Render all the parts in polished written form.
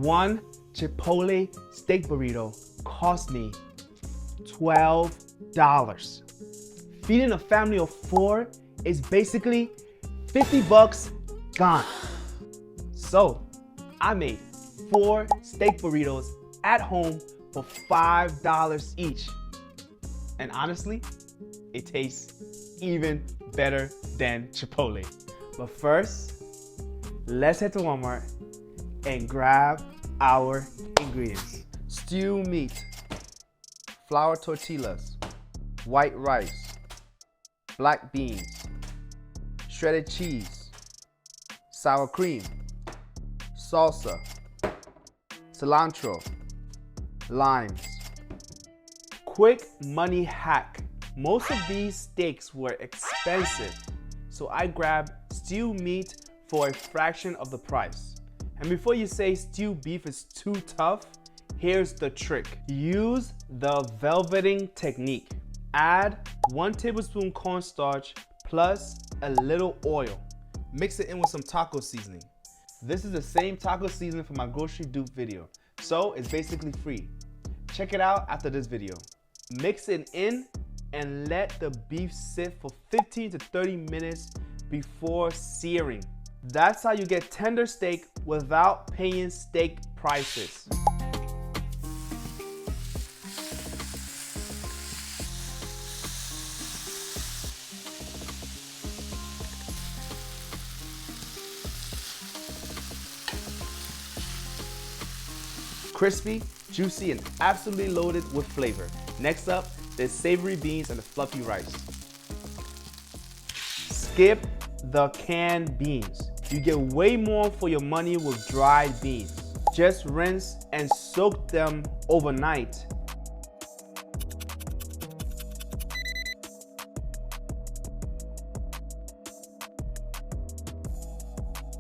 One Chipotle steak burrito cost me $12. Feeding a family of 4 is basically 50 bucks gone. So I made 4 steak burritos at home for $5 each. And honestly, it tastes even better than Chipotle. But first, let's head to Walmart and grab our ingredients. Stew meat, flour tortillas, white rice, black beans, shredded cheese, sour cream, salsa, cilantro, limes. Quick money hack. Most of these steaks were expensive, so I grabbed stew meat for a fraction of the price. And before you say stew beef is too tough, here's the trick. Use the velveting technique. Add 1 tablespoon cornstarch plus a little oil. Mix it in with some taco seasoning. This is the same taco seasoning from my grocery dupe video, so it's basically free. Check it out after this video. Mix it in and let the beef sit for 15 to 30 minutes before searing. That's how you get tender steak without paying steak prices. Crispy, juicy, and absolutely loaded with flavor. Next up, there's savory beans and the fluffy rice. Skip the canned beans. You get way more for your money with dried beans. Just rinse and soak them overnight.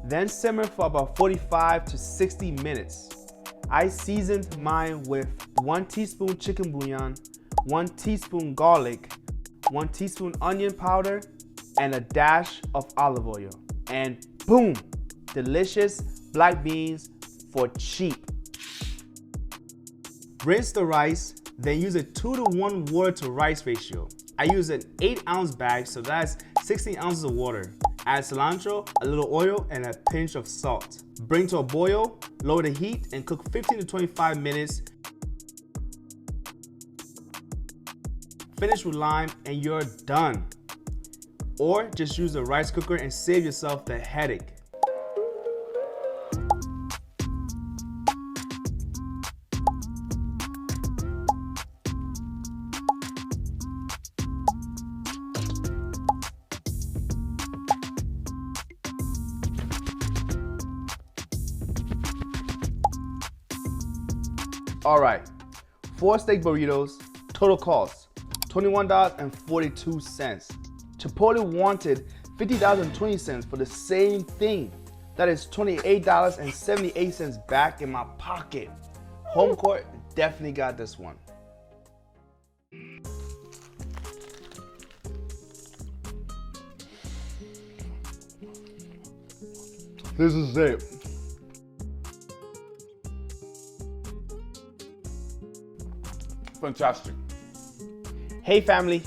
Then simmer for about 45 to 60 minutes. I seasoned mine with 1 teaspoon chicken bouillon, 1 teaspoon garlic, 1 teaspoon onion powder, and a dash of olive oil. And boom, delicious black beans for cheap. Rinse the rice, then use a 2-to-1 water to rice ratio. I use an 8-ounce bag, so that's 16 ounces of water. Add cilantro, a little oil, and a pinch of salt. Bring to a boil, lower the heat, and cook 15 to 25 minutes. Finish with lime and you're done. Or just use the rice cooker and save yourself the headache. All right, 4 steak burritos, total cost $21.42. Chipotle wanted $50.20 for the same thing. That is $28.78 back in my pocket. Home court definitely got this one. This is it. Fantastic. Hey family,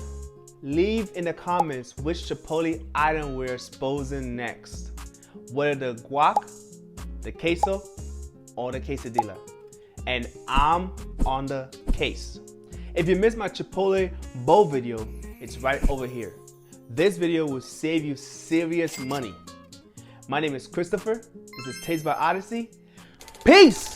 leave in the comments which Chipotle item we're exposing next. Whether the guac, the queso, or the quesadilla. And I'm on the case. If you missed my Chipotle bowl video, it's right over here. This video will save you serious money. My name is Christopher. This is Taste by Odyssey. Peace!